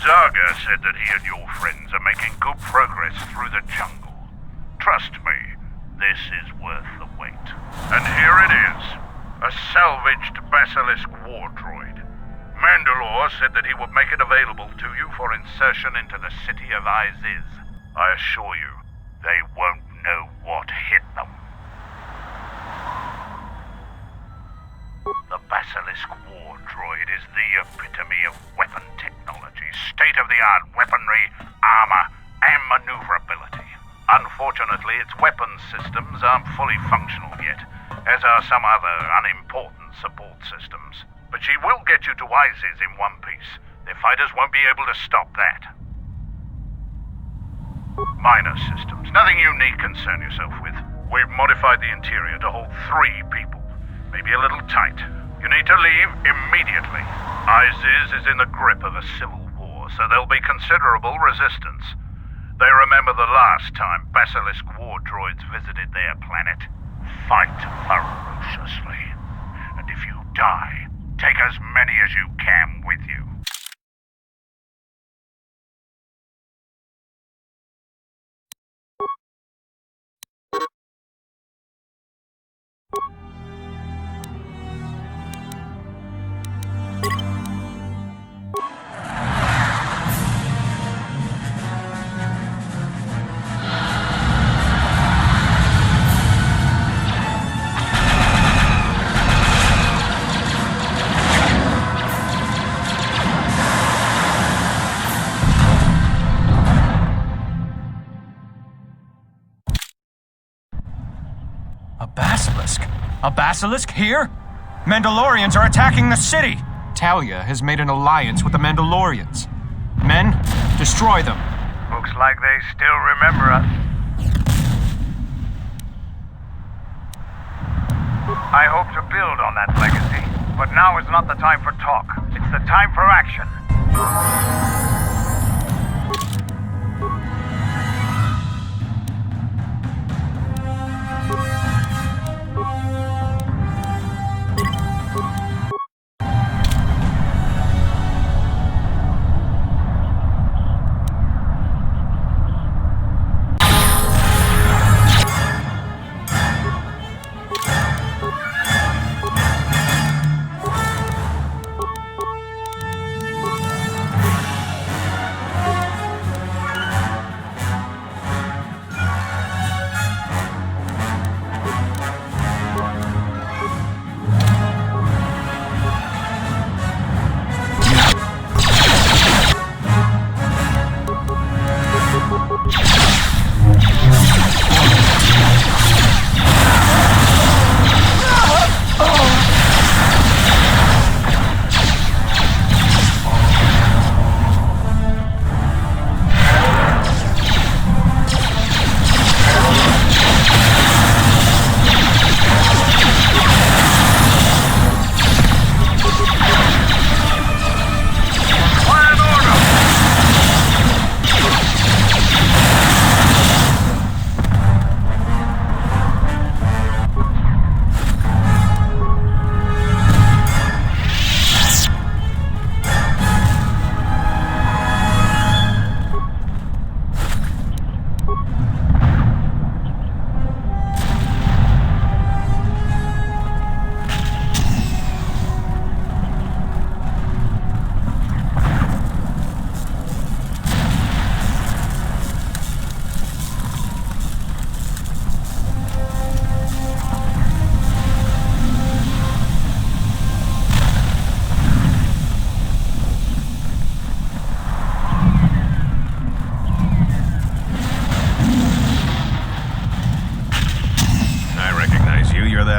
Zaga said that he and your friends are making good progress through the jungle. Trust me, this is worth the wait. And here it is, a salvaged Basilisk war droid. Mandalore said that he would make it available to you for insertion into the city of Iziz. I assure you, they won't know what hit them. The Basilisk war droid is the epitome of weapon technology, state-of-the-art weaponry, armor, and maneuverability. Unfortunately, its weapons systems aren't fully functional yet, as are some other unimportant support systems. But she will get you to Iziz in one piece. Their fighters won't be able to stop that. Minor systems, nothing you need concern yourself with. We've modified the interior to hold 3 people. Maybe a little tight. You need to leave immediately. Iziz is in the grip of a civil war, so there'll be considerable resistance. They remember the last time Basilisk war droids visited their planet. Fight ferociously. And if you die, take as many as you can with you. A basilisk here? Mandalorians are attacking the city! Talia has made an alliance with the Mandalorians. Men, destroy them. Looks like they still remember us. I hope to build on that legacy, but now is not the time for talk. It's the time for action.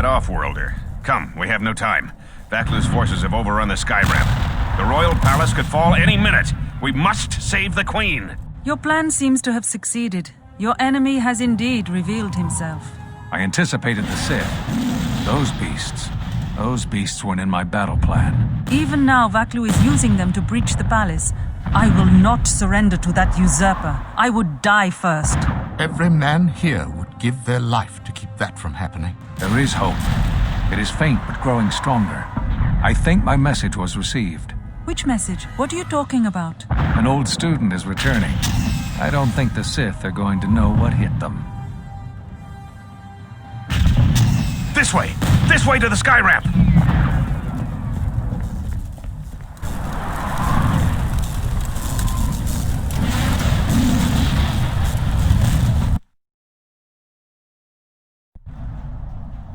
Off-worlder. Come, we have no time. Vaklu's forces have overrun the sky ramp. The royal palace could fall any minute. We must save the queen. Your plan seems to have succeeded. Your enemy has indeed revealed himself. I anticipated the Sith. Those beasts weren't in my battle plan. Even now, Vaklu is using them to breach the palace. I will not surrender to that usurper. I would die first. Every man here would give their life to keep that from happening. There is hope. It is faint but growing stronger. I think my message was received. Which message? What are you talking about? An old student is returning. I don't think the Sith are going to know what hit them. This way! This way to the sky ramp!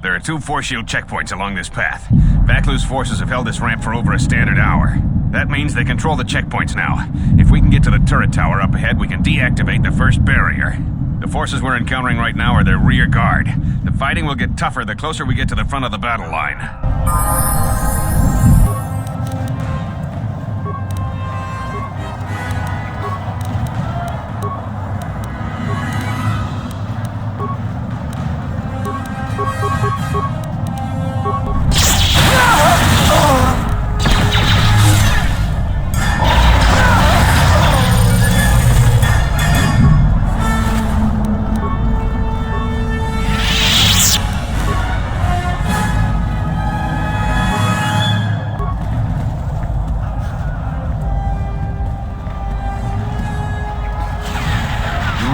There are 2 force shield checkpoints along this path. Vaklu's forces have held this ramp for over a standard hour. That means they control the checkpoints now. If we can get to the turret tower up ahead, we can deactivate the first barrier. The forces we're encountering right now are their rear guard. The fighting will get tougher the closer we get to the front of the battle line.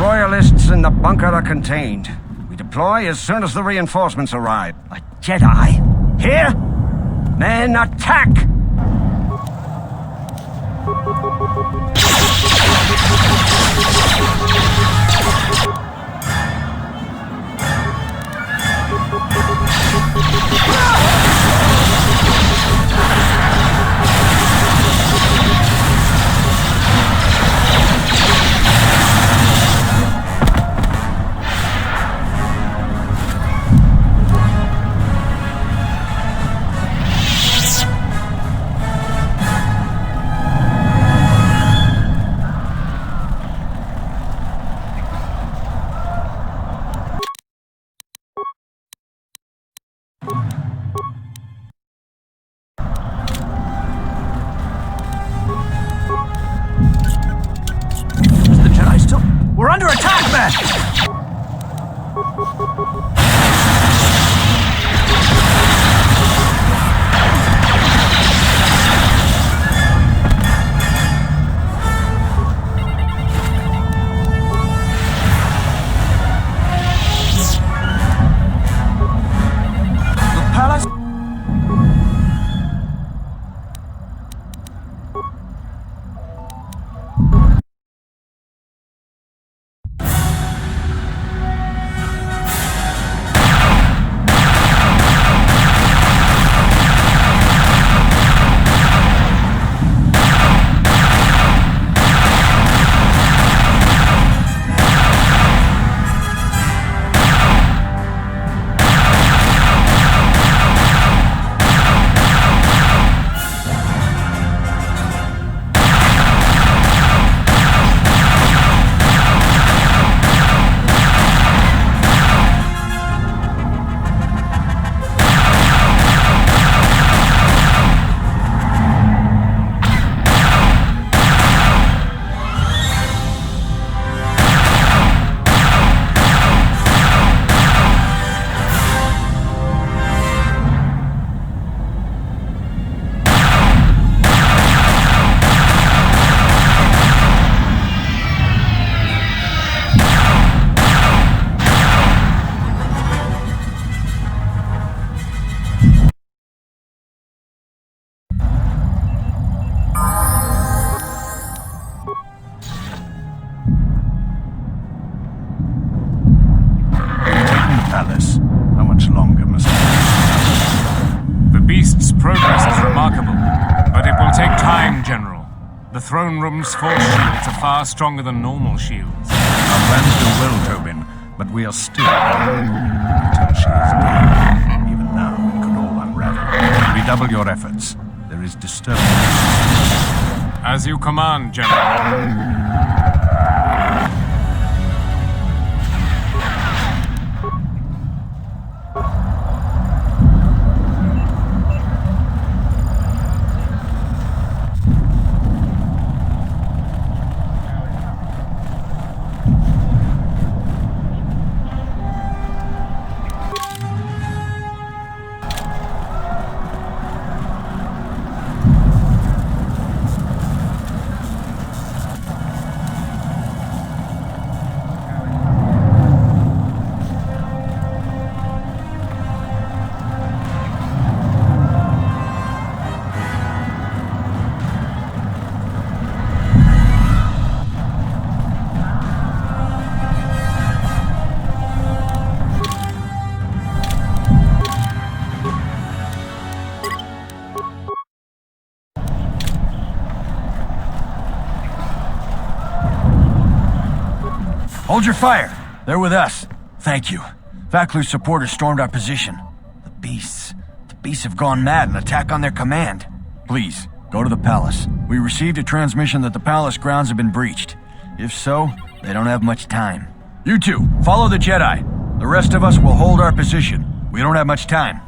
Royalists in the bunker are contained. We deploy as soon as the reinforcements arrive. A Jedi? Here? Men, attack! We're under attack, man! The palace? The throne room's force shields are far stronger than normal shields. Our plans do well, Tobin, but we are still until she is dead. Even now, it could all unravel. Redouble your efforts. There is disturbance. As you command, General. Hold your fire. They're with us. Thank you. Vaklu's supporters stormed our position. The beasts have gone mad and attack on their command. Please, go to the palace. We received a transmission that the palace grounds have been breached. If so, they don't have much time. You two, follow the Jedi. The rest of us will hold our position. We don't have much time.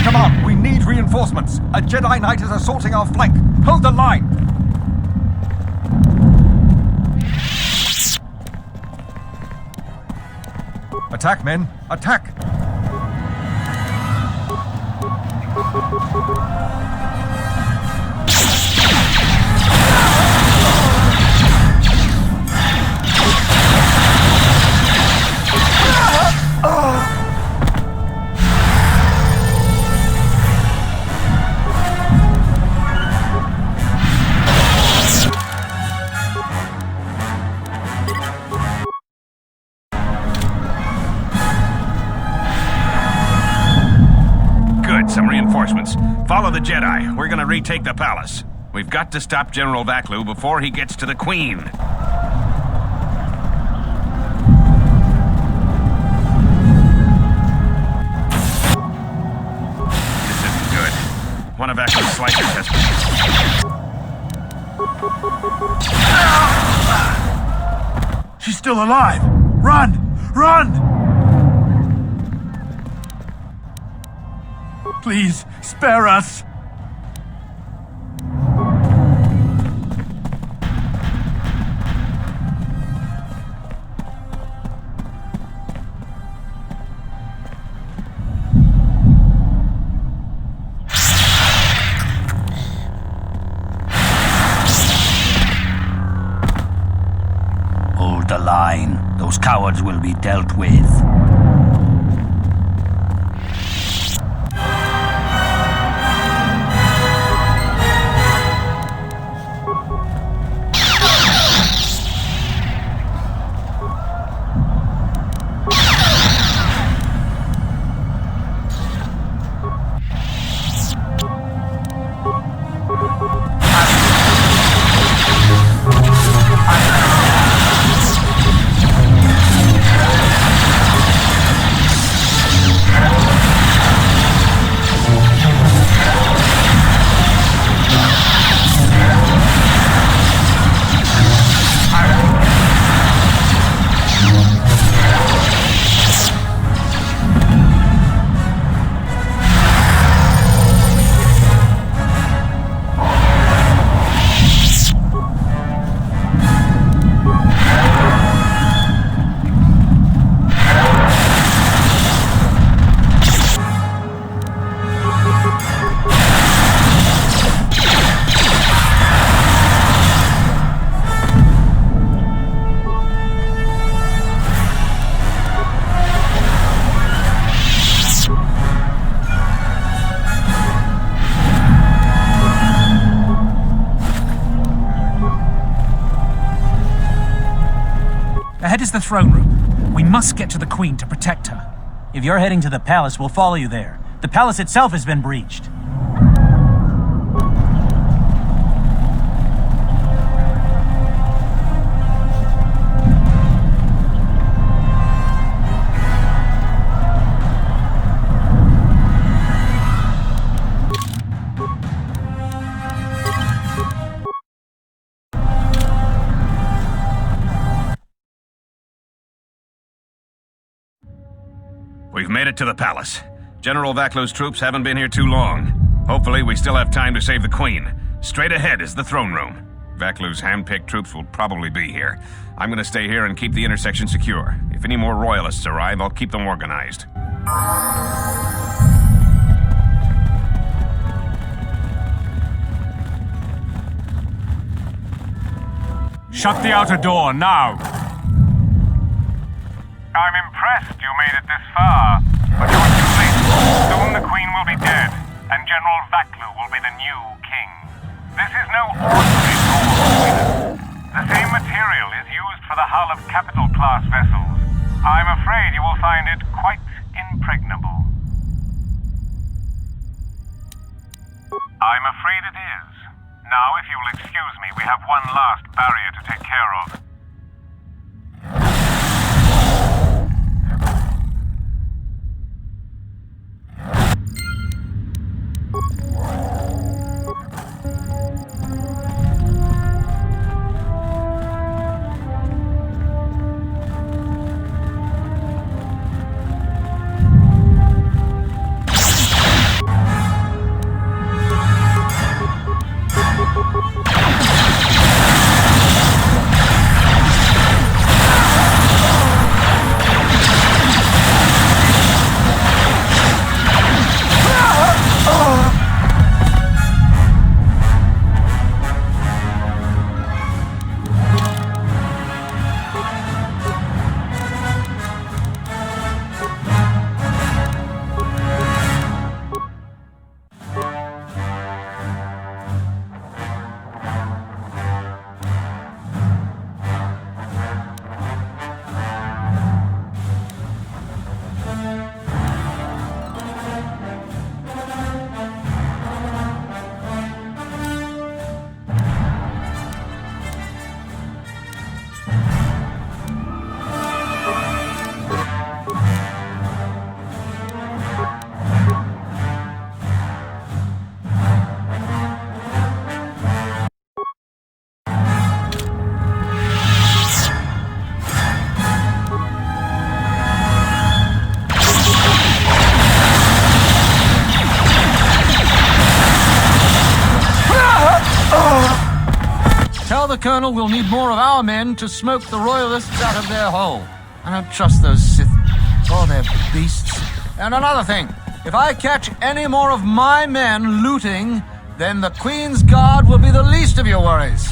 Command, we need reinforcements. A Jedi Knight is assaulting our flank. Hold the line. Attack, men. Attack. Some reinforcements. Follow the Jedi. We're gonna retake the palace. We've got to stop General Vaklu before he gets to the Queen. This isn't good. One of Vaklu's slicers has... She's still alive! Run! Run! Please, spare us! Hold the line. Those cowards will be dealt with. Ahead is the throne room. We must get to the Queen to protect her. If you're heading to the palace, we'll follow you there. The palace itself has been breached. We've made it to the palace. General Vaklu's troops haven't been here too long. Hopefully, we still have time to save the Queen. Straight ahead is the throne room. Vaklu's hand-picked troops will probably be here. I'm gonna stay here and keep the intersection secure. If any more royalists arrive, I'll keep them organized. Shut the outer door, now! I'm impressed you made it this far, but you're too late. Soon the Queen will be dead, and General Vaklu will be the new king. This is no ordinary door. The same material is used for the hull of capital-class vessels. I'm afraid you will find it quite impregnable. I'm afraid it is. Now, if you'll excuse me, we have one last barrier to take care of. Tell the Colonel we'll need more of our men to smoke the Royalists out of their hole. I don't trust those Sith. Oh, they're beasts. And another thing, if I catch any more of my men looting, then the Queen's Guard will be the least of your worries.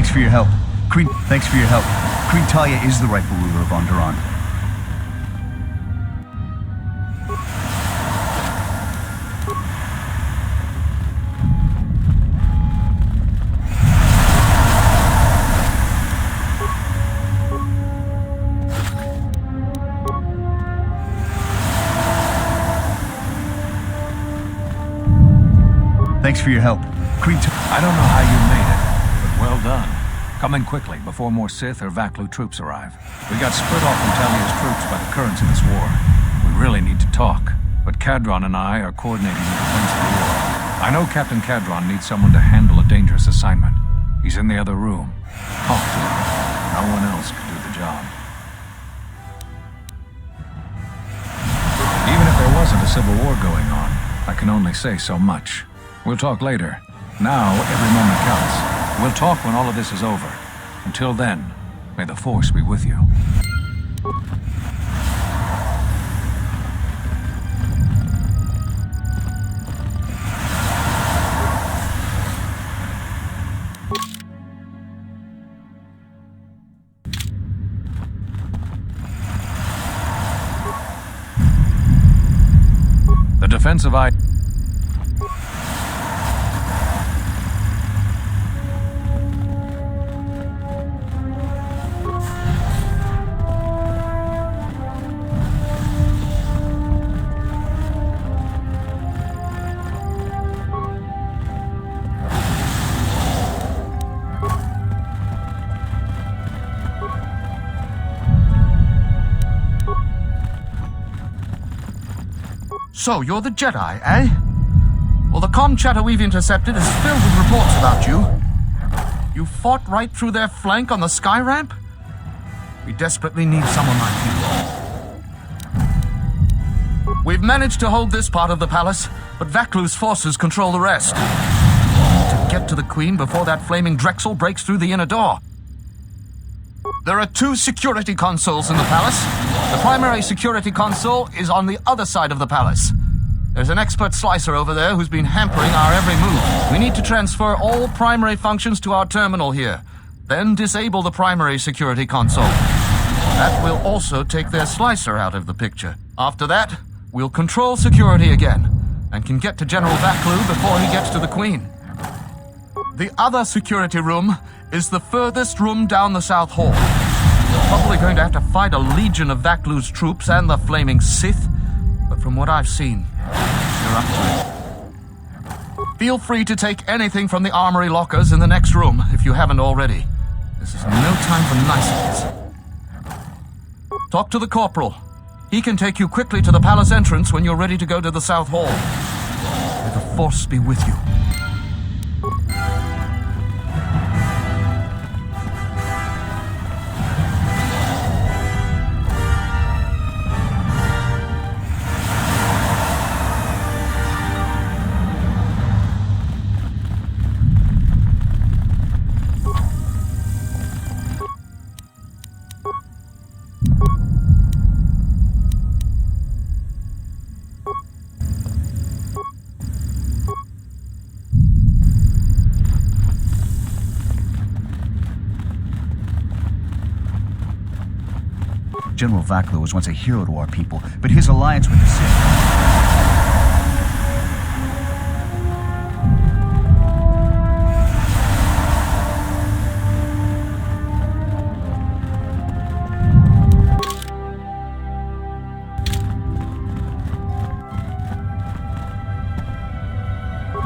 Thanks for your help. Thanks for your help. Queen Talia is the rightful ruler of Onderon. Thanks for your help. I don't know how you made it, but well done. Come in quickly before more Sith or Vaklu troops arrive. We got split off from Talia's troops by the currents of this war. We really need to talk, but Cadron and I are coordinating the defense of the war. I know Captain Cadron needs someone to handle a dangerous assignment. He's in the other room. Talk to him. No one else could do the job. Even if there wasn't a civil war going on, I can only say so much. We'll talk later. Now, every moment counts. We'll talk when all of this is over. Until then, may the Force be with you. The defensive eye... So, you're the Jedi, eh? Well, the comm chatter we've intercepted is filled with reports about you. You fought right through their flank on the sky ramp? We desperately need someone like you. We've managed to hold this part of the palace, but Vaklu's forces control the rest. We need to get to the Queen before that flaming Drexel breaks through the inner door. There are 2 security consoles in the palace. The primary security console is on the other side of the palace. There's an expert slicer over there who's been hampering our every move. We need to transfer all primary functions to our terminal here, then disable the primary security console. That will also take their slicer out of the picture. After that, we'll control security again, and can get to General Vaklu before he gets to the Queen. The other security room is the furthest room down the South Hall. We're probably going to have to fight a legion of Vaklu's troops and the flaming Sith, but from what I've seen, you're up to it. Feel free to take anything from the armory lockers in the next room if you haven't already. This is no time for niceties. Talk to the Corporal. He can take you quickly to the palace entrance when you're ready to go to the South Hall. May the Force be with you. General Vaklu was once a hero to our people, but his alliance with the Sith...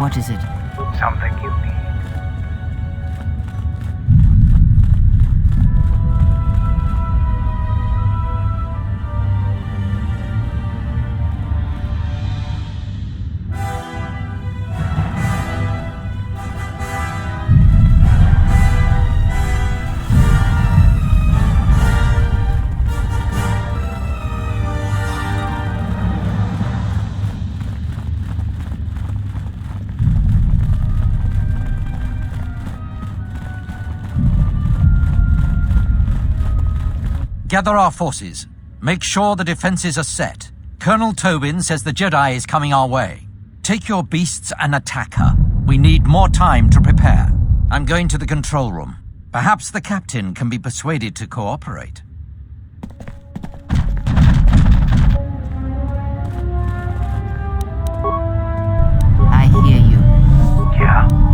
What is it? Something you need. Gather our forces. Make sure the defenses are set. Colonel Tobin says the Jedi is coming our way. Take your beasts and attack her. We need more time to prepare. I'm going to the control room. Perhaps the captain can be persuaded to cooperate. I hear you. Yeah.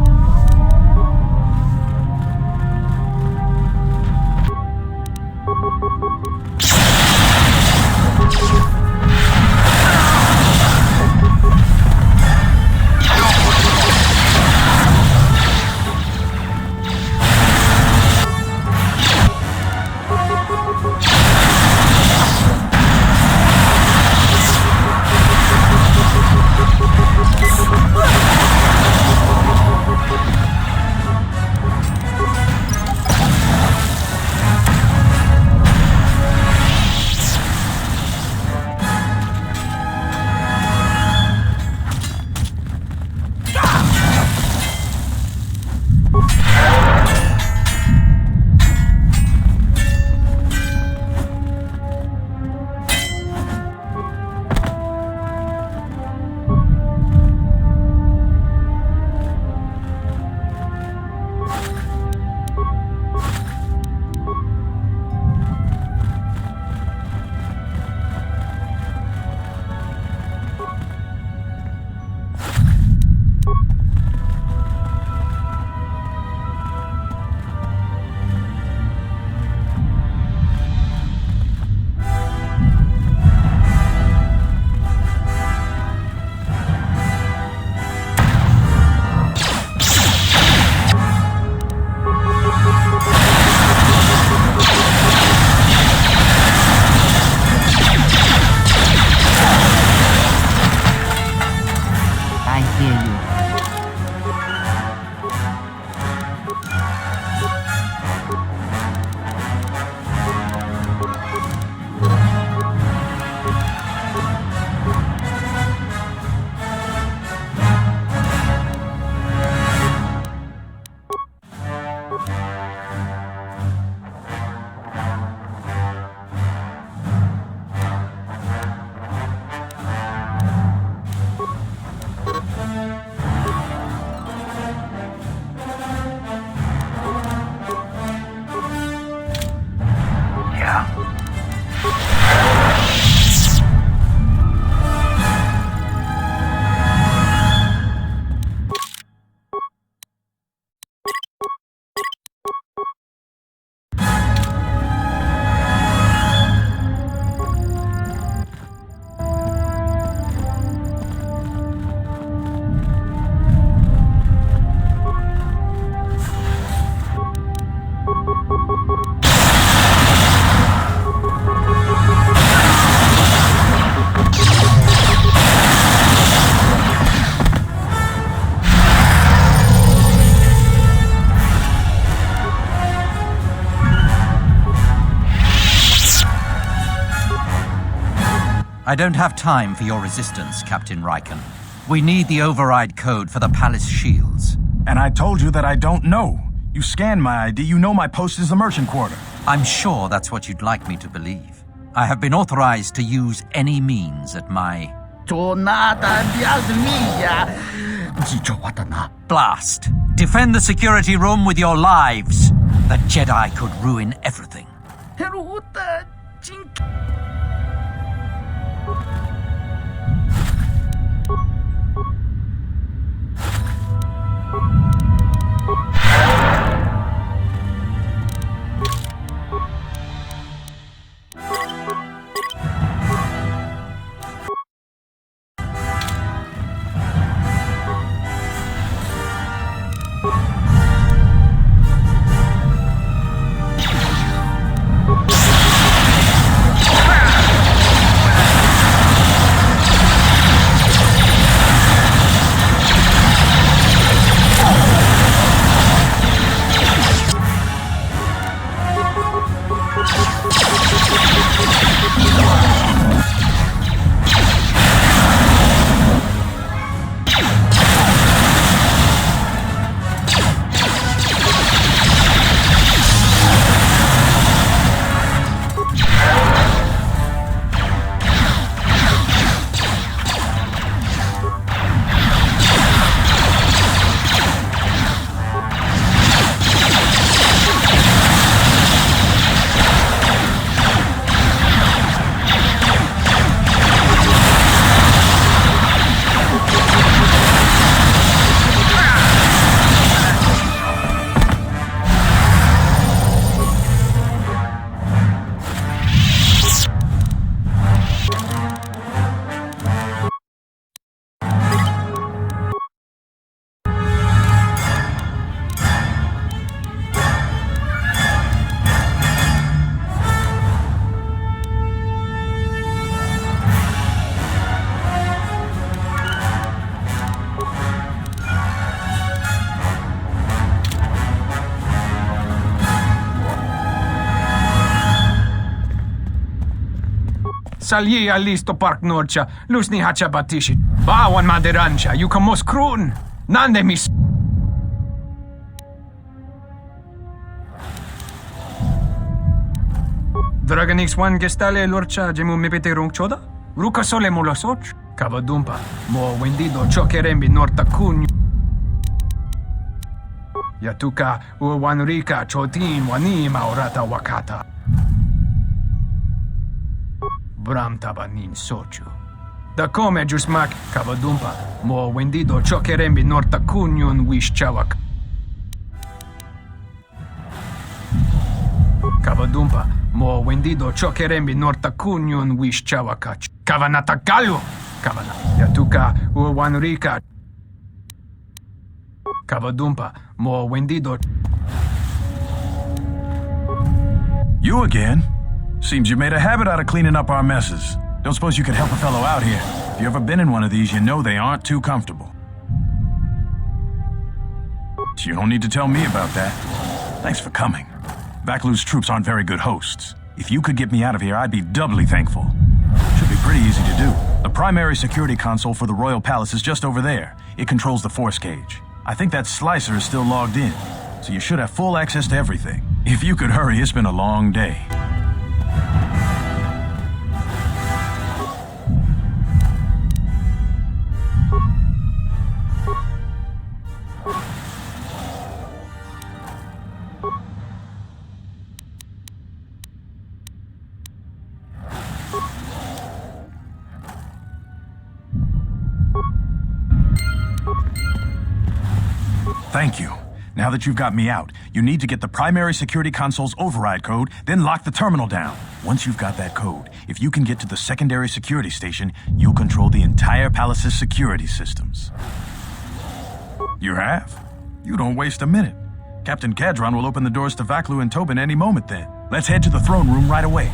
I don't have time for your resistance, Captain Riken. We need the override code for the palace shields. And I told you that I don't know. You scanned my ID, you know my post is the merchant quarter. I'm sure that's what you'd like me to believe. I have been authorized to use any means at my... Blast. Defend the security room with your lives. The Jedi could ruin everything. Salji alisto park norcha, lusni hacha batishi. Bawan madirancha, yukamos krun. Nande mis. Dragon X1 gestale lorcha jemu mepete rung choda? Ruka sole molosoch? Kavadumpa, mo wendido chokerembi norta kunyu. Yatuka uwanrika chotin wanima orata wakata. Bram tabanin sochu. Da come jusmak kavadumpa, mo wendido chokerembi norta kunyun wish chawak. Kavadumpa, mo wendido chokerembi norta kunyun wish chawakach. Kavanata galu! Kavana. Yatuka uwanrika. Kavadumpa, mo wendido. You again? Seems you made a habit out of cleaning up our messes. Don't suppose you could help a fellow out here? If you ever been in one of these, you know they aren't too comfortable. You don't need to tell me about that. Thanks for coming. Vaklu's troops aren't very good hosts. If you could get me out of here, I'd be doubly thankful. Should be pretty easy to do. The primary security console for the Royal Palace is just over there. It controls the force cage. I think that slicer is still logged in, so you should have full access to everything. If you could hurry, it's been a long day. Thank you. Now that you've got me out, you need to get the primary security console's override code, then lock the terminal down. Once you've got that code, if you can get to the secondary security station, you'll control the entire palace's security systems. You have? You don't waste a minute. Captain Kadron will open the doors to Vaklu and Tobin any moment then. Let's head to the throne room right away.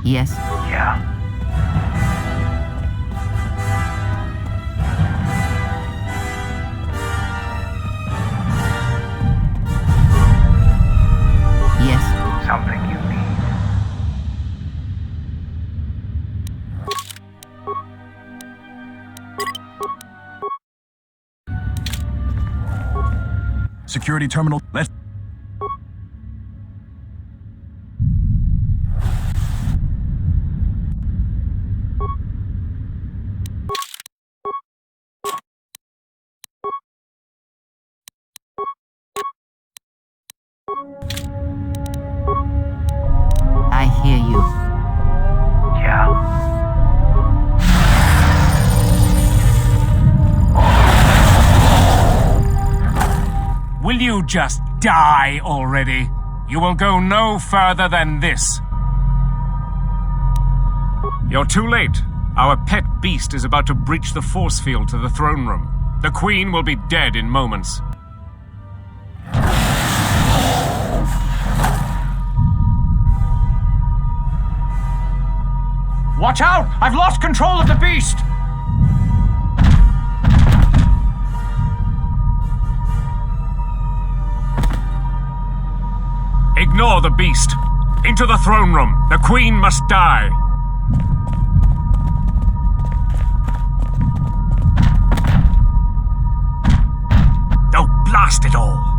Yes? Yeah. Yes? Something you need. Security terminal, let's... I hear you. Yeah. Will you just die already? You will go no further than this. You're too late. Our pet beast is about to breach the force field to the throne room. The Queen will be dead in moments. Watch out! I've lost control of the beast! Ignore the beast. Into the throne room. The Queen must die. Oh, blast it all!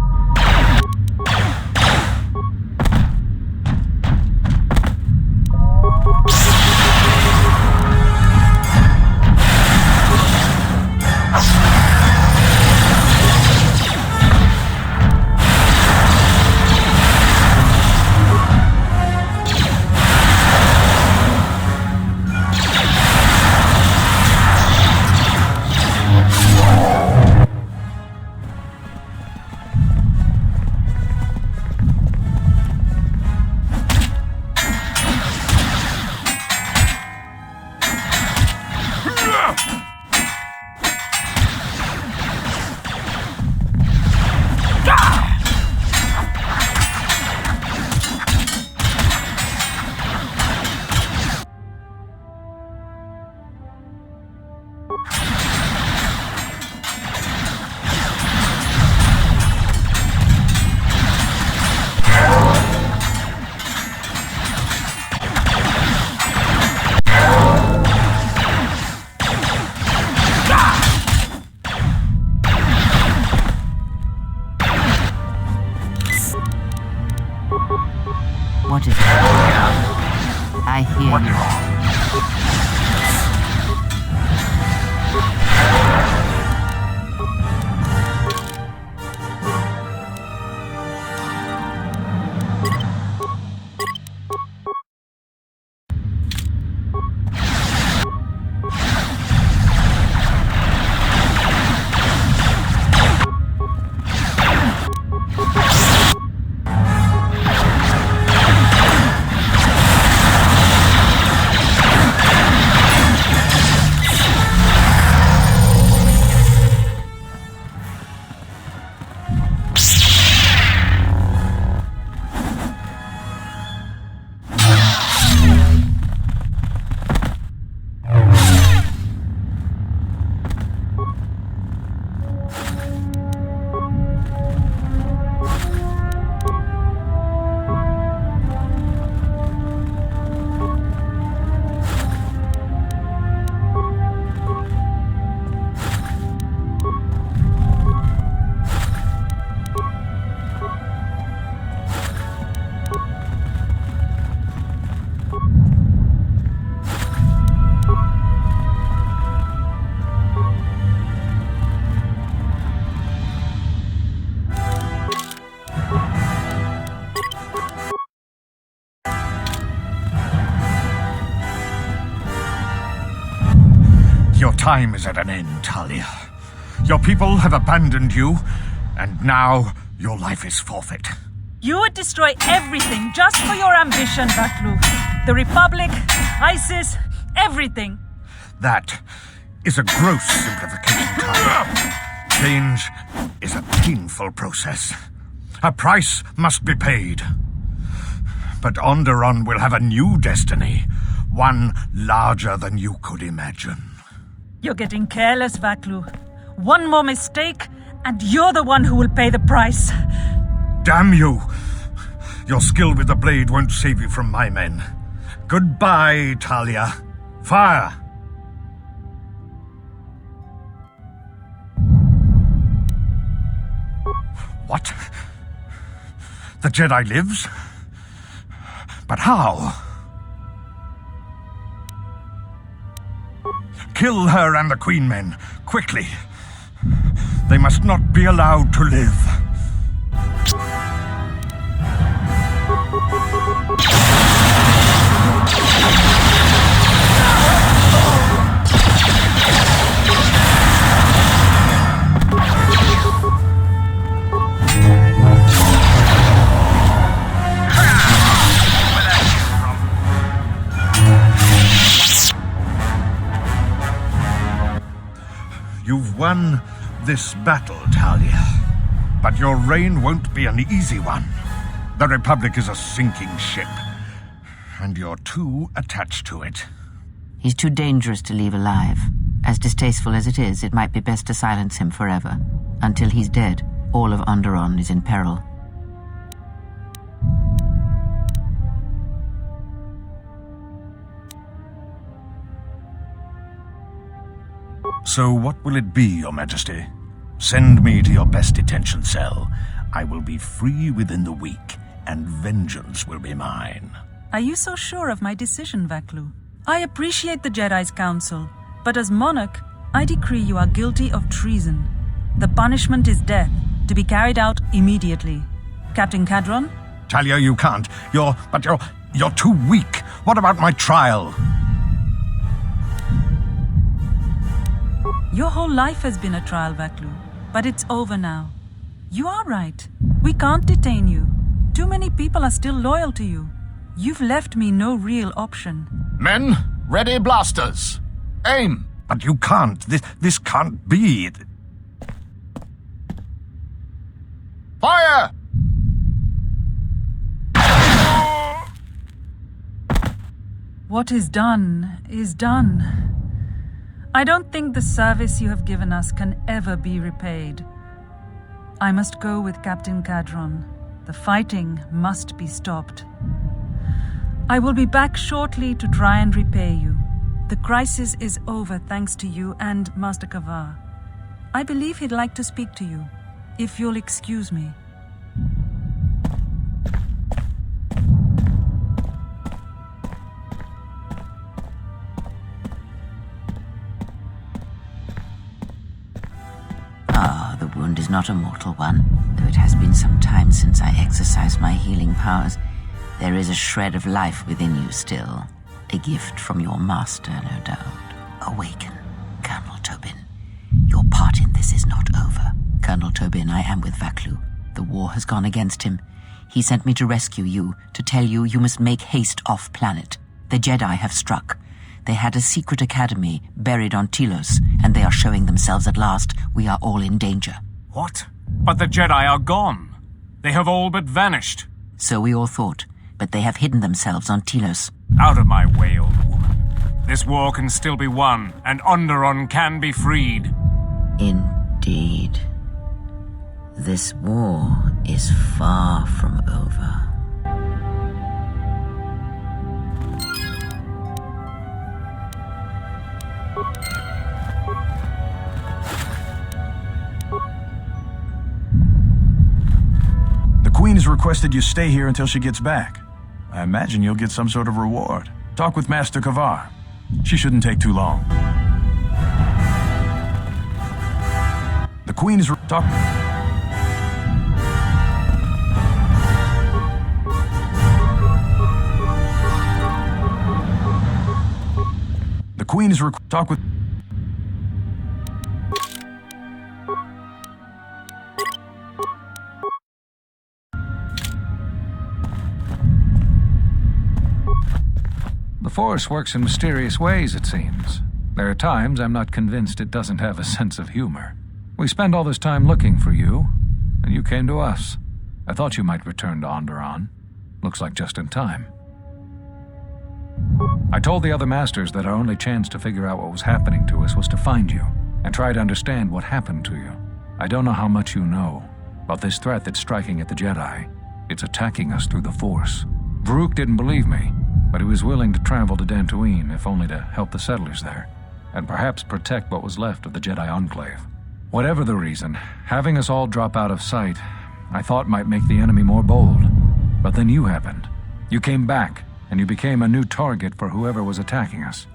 I hear What's you. wrong? Your time is at an end, Talia. Your people have abandoned you, and now your life is forfeit. You would destroy everything just for your ambition, Vaklu. The Republic, ISIS, everything. That is a gross simplification, Talia. Change is a painful process. A price must be paid. But Onderon will have a new destiny, one larger than you could imagine. You're getting careless, Vaklu. One more mistake, and you're the one who will pay the price. Damn you! Your skill with the blade won't save you from my men. Goodbye, Talia. Fire! What? The Jedi lives? But how? Kill her and the Queen men, quickly. They must not be allowed to live. You've won this battle, Talia. But your reign won't be an easy one. The Republic is a sinking ship, and you're too attached to it. He's too dangerous to leave alive. As distasteful as it is, it might be best to silence him forever. Until he's dead, all of Onderon is in peril. So what will it be, Your Majesty? Send me to your best detention cell. I will be free within the week, and vengeance will be mine. Are you so sure of my decision, Vaklu? I appreciate the Jedi's counsel, but as monarch, I decree you are guilty of treason. The punishment is death, to be carried out immediately. Captain Cadron? Talia, you can't. You're too weak. What about my trial? Your whole life has been a trial, Vaklu, but it's over now. You are right. We can't detain you. Too many people are still loyal to you. You've left me no real option. Men, ready blasters. Aim! But you can't. This can't be. Fire! What is done is done. I don't think the service you have given us can ever be repaid. I must go with Captain Cadron. The fighting must be stopped. I will be back shortly to try and repay you. The crisis is over thanks to you and Master Kavar. I believe he'd like to speak to you, if you'll excuse me. wound is not a mortal one, though it has been some time since I exercised my healing powers. There is a shred of life within you still. A gift from your master, no doubt. Awaken, Colonel Tobin. Your part in this is not over. Colonel Tobin, I am with Vaklu. The war has gone against him. He sent me to rescue you, to tell you you must make haste off-planet. The Jedi have struck. They had a secret academy buried on Telos, and they are showing themselves at last. We are all in danger. What? But the Jedi are gone. They have all but vanished. So we all thought, but they have hidden themselves on Telos. Out of my way, old woman. This war can still be won, and Onderon can be freed. Indeed. This war is far from over. The Queen has requested you stay here until she gets back. I imagine you'll get some sort of reward. Talk with Master Kavar. She shouldn't take too long. The Queen is talk. The Queen is talk with. The Force works in mysterious ways, it seems. There are times I'm not convinced it doesn't have a sense of humor. We spend all this time looking for you, and you came to us. I thought you might return to Onderon. Looks like just in time. I told the other masters that our only chance to figure out what was happening to us was to find you, and try to understand what happened to you. I don't know how much you know about this threat that's striking at the Jedi. It's attacking us through the Force. Varuk didn't believe me, but he was willing to travel to Dantooine, if only to help the settlers there, and perhaps protect what was left of the Jedi Enclave. Whatever the reason, having us all drop out of sight, I thought might make the enemy more bold. But then you happened. You came back, and you became a new target for whoever was attacking us.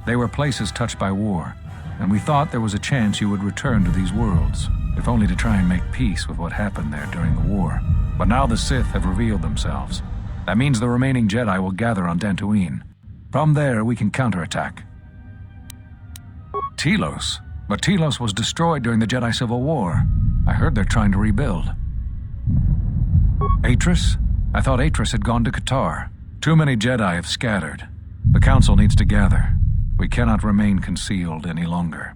They were places touched by war, and we thought there was a chance you would return to these worlds, if only to try and make peace with what happened there during the war. But now the Sith have revealed themselves. That means the remaining Jedi will gather on Dantooine. From there, we can counterattack. Telos? But Telos was destroyed during the Jedi Civil War. I heard they're trying to rebuild. Atris? I thought Atris had gone to KOTOR. Too many Jedi have scattered. The Council needs to gather. We cannot remain concealed any longer.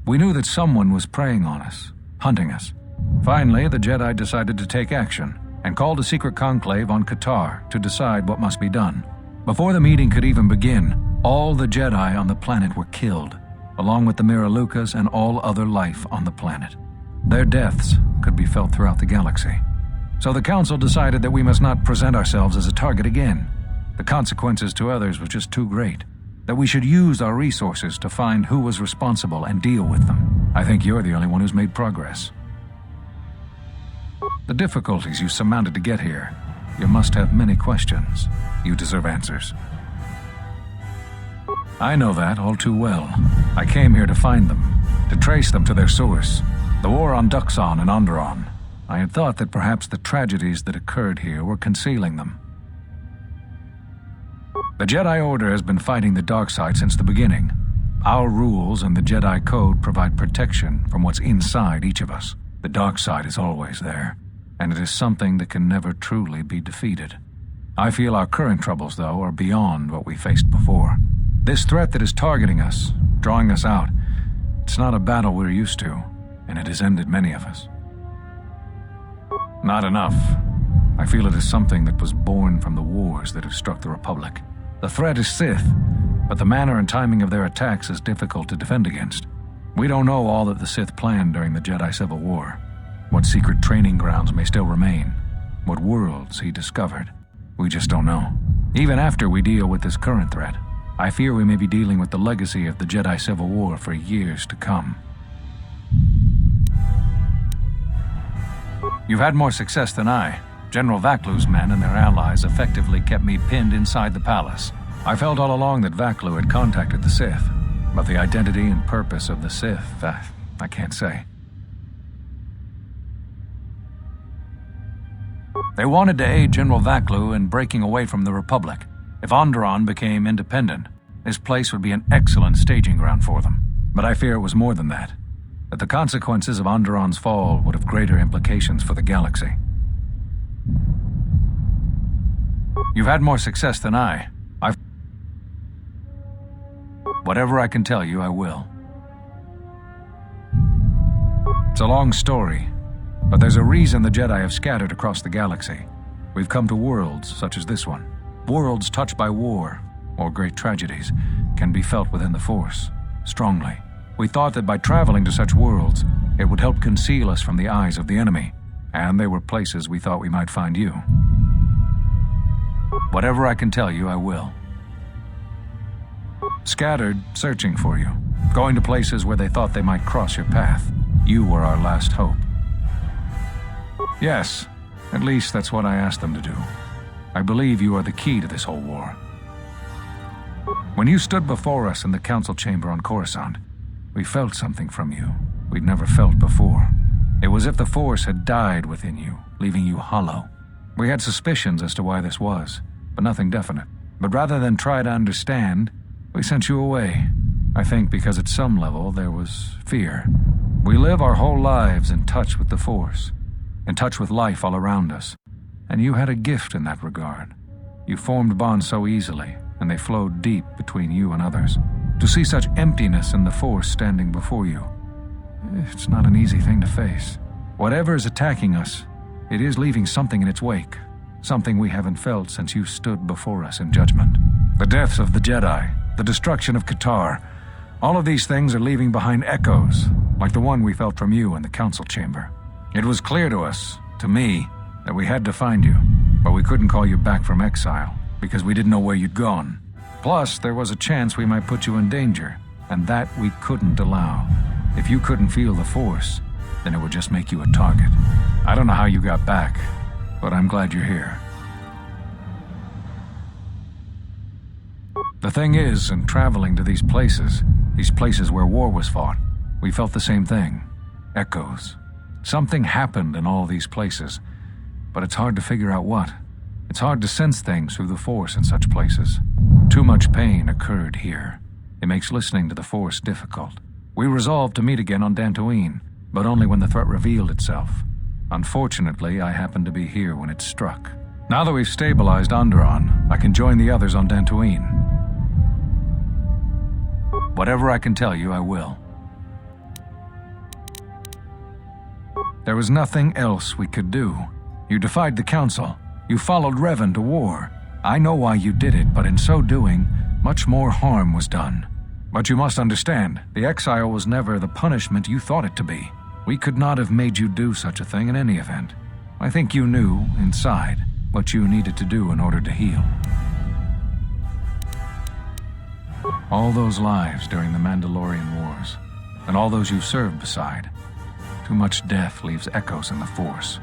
We knew that someone was preying on us, hunting us. Finally, the Jedi decided to take action, and called a secret conclave on KOTOR to decide what must be done. Before the meeting could even begin, all the Jedi on the planet were killed, along with the Miralukas and all other life on the planet. Their deaths could be felt throughout the galaxy. So the Council decided that we must not present ourselves as a target again. The consequences to others was just too great. That we should use our resources to find who was responsible and deal with them. I think you're the only one who's made progress. The difficulties you surmounted to get here, you must have many questions. You deserve answers. I know that all too well. I came here to find them, to trace them to their source. The war on Duxon and Onderon. I had thought that perhaps the tragedies that occurred here were concealing them. The Jedi Order has been fighting the dark side since the beginning. Our rules and the Jedi Code provide protection from what's inside each of us. The dark side is always there, and it is something that can never truly be defeated. I feel our current troubles, though, are beyond what we faced before. This threat that is targeting us, drawing us out, it's not a battle we're used to, and it has ended many of us. Not enough. I feel it is something that was born from the wars that have struck the Republic. The threat is Sith, but the manner and timing of their attacks is difficult to defend against. We don't know all that the Sith planned during the Jedi Civil War. What secret training grounds may still remain. What worlds he discovered. We just don't know. Even after we deal with this current threat, I fear we may be dealing with the legacy of the Jedi Civil War for years to come. You've had more success than I. General Vaklu's men and their allies effectively kept me pinned inside the palace. I felt all along that Vaklu had contacted the Sith. But the identity and purpose of the Sith, I can't say. They wanted to aid General Vaklu in breaking away from the Republic. If Onderon became independent, this place would be an excellent staging ground for them. But I fear it was more than that. That the consequences of Onderon's fall would have greater implications for the galaxy. You've had more success than Whatever I can tell you, I will. It's a long story, but there's a reason the Jedi have scattered across the galaxy. We've come to worlds such as this one. Worlds touched by war or great tragedies can be felt within the Force, strongly. We thought that by traveling to such worlds, it would help conceal us from the eyes of the enemy, and they were places we thought we might find you. Whatever I can tell you, I will. Scattered, searching for you, going to places where they thought they might cross your path. You were our last hope. Yes, at least that's what I asked them to do. I believe you are the key to this whole war. When you stood before us in the council chamber on Coruscant, we felt something from you we'd never felt before. It was as if the Force had died within you, leaving you hollow. We had suspicions as to why this was, but nothing definite. But rather than try to understand, we sent you away. I think because at some level there was fear. We live our whole lives in touch with the Force, in touch with life all around us. And you had a gift in that regard. You formed bonds so easily, and they flowed deep between you and others. To see such emptiness in the Force standing before you, it's not an easy thing to face. Whatever is attacking us, it is leaving something in its wake, something we haven't felt since you stood before us in judgment. The deaths of the Jedi, the destruction of KOTOR, all of these things are leaving behind echoes, like the one we felt from you in the council chamber. It was clear to us, to me, that we had to find you, but we couldn't call you back from exile, because we didn't know where you'd gone. Plus, there was a chance we might put you in danger, and that we couldn't allow. If you couldn't feel the Force, then it would just make you a target. I don't know how you got back, but I'm glad you're here. The thing is, in traveling to these places where war was fought, we felt the same thing. Echoes. Something happened in all these places, but it's hard to figure out what. It's hard to sense things through the Force in such places. Too much pain occurred here. It makes listening to the Force difficult. We resolved to meet again on Dantooine, but only when the threat revealed itself. Unfortunately, I happened to be here when it struck. Now that we've stabilized Onderon, I can join the others on Dantooine. Whatever I can tell you, I will. There was nothing else we could do. You defied the Council. You followed Revan to war. I know why you did it, but in so doing, much more harm was done. But you must understand, the exile was never the punishment you thought it to be. We could not have made you do such a thing in any event. I think you knew, inside, what you needed to do in order to heal. All those lives during the Mandalorian Wars, and all those you served beside. Too much death leaves echoes in the Force.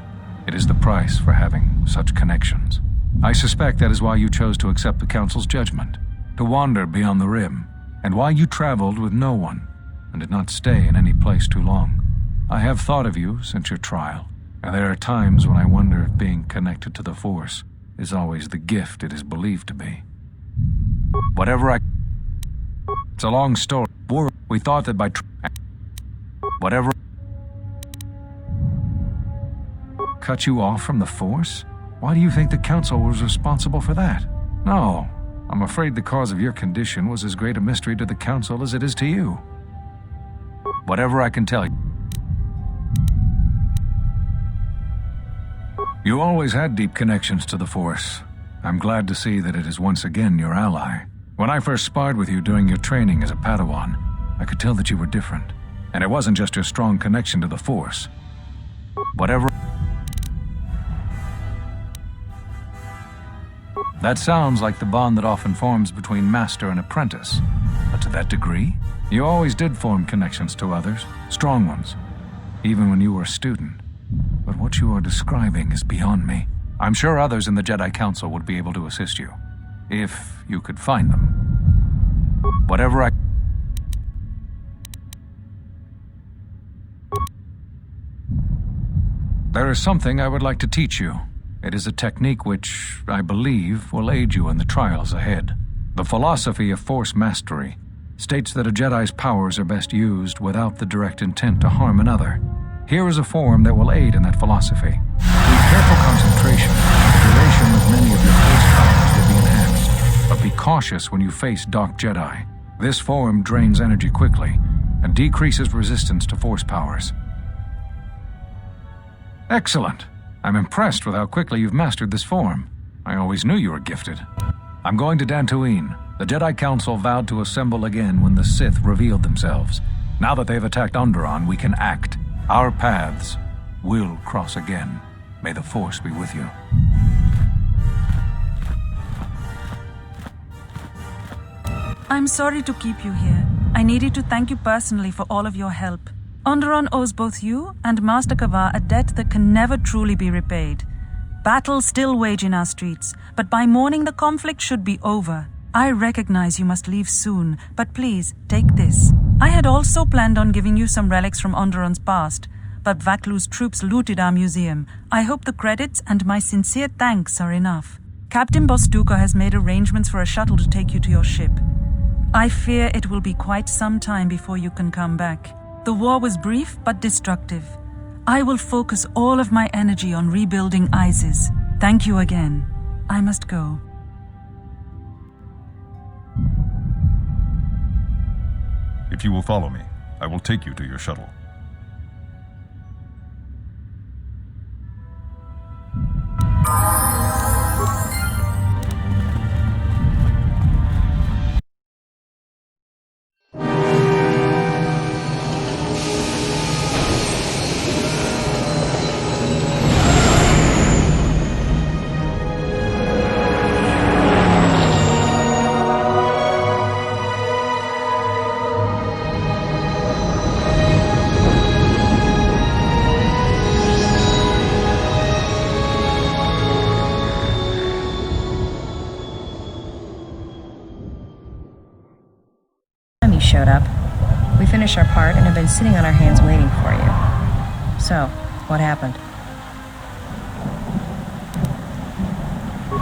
It is the price for having such connections. I suspect that is why you chose to accept the Council's judgment, to wander beyond the Rim, and why you traveled with no one, and did not stay in any place too long. I have thought of you since your trial, and there are times when I wonder if being connected to the Force is always the gift it is believed to be. It's a long story. We thought that by cut you off from the Force? Why do you think the Council was responsible for that? No, I'm afraid the cause of your condition was as great a mystery to the Council as it is to you. Whatever I can tell you. You always had deep connections to the Force. I'm glad to see that it is once again your ally. When I first sparred with you during your training as a Padawan, I could tell that you were different. And it wasn't just your strong connection to the Force. That sounds like the bond that often forms between master and apprentice. But to that degree, you always did form connections to others, strong ones, even when you were a student. But what you are describing is beyond me. I'm sure others in the Jedi Council would be able to assist you, if you could find them. There is something I would like to teach you. It is a technique which, I believe, will aid you in the trials ahead. The philosophy of force mastery states that a Jedi's powers are best used without the direct intent to harm another. Here is a form that will aid in that philosophy. Through careful concentration, the duration of many of your force powers will be enhanced. But be cautious when you face Dark Jedi. This form drains energy quickly and decreases resistance to force powers. Excellent. I'm impressed with how quickly you've mastered this form. I always knew you were gifted. I'm going to Dantooine. The Jedi Council vowed to assemble again when the Sith revealed themselves. Now that they've attacked Onderon, we can act. Our paths will cross again. May the Force be with you. I'm sorry to keep you here. I needed to thank you personally for all of your help. Onderon owes both you and Master Kavar a debt that can never truly be repaid. Battles still wage in our streets, but by morning the conflict should be over. I recognize you must leave soon, but please, take this. I had also planned on giving you some relics from Onderon's past, but Vaklu's troops looted our museum. I hope the credits and my sincere thanks are enough. Captain Bostuka has made arrangements for a shuttle to take you to your ship. I fear it will be quite some time before you can come back. The war was brief but destructive. I will focus all of my energy on rebuilding Isis. Thank you again. I must go. If you will follow me, I will take you to your shuttle. Showed up. We finished our part and have been sitting on our hands waiting for you. So, what happened?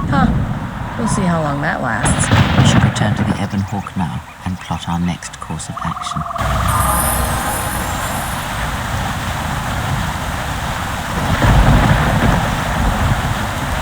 Huh. We'll see how long that lasts. We should return to the Ebon Hawk now and plot our next course of action.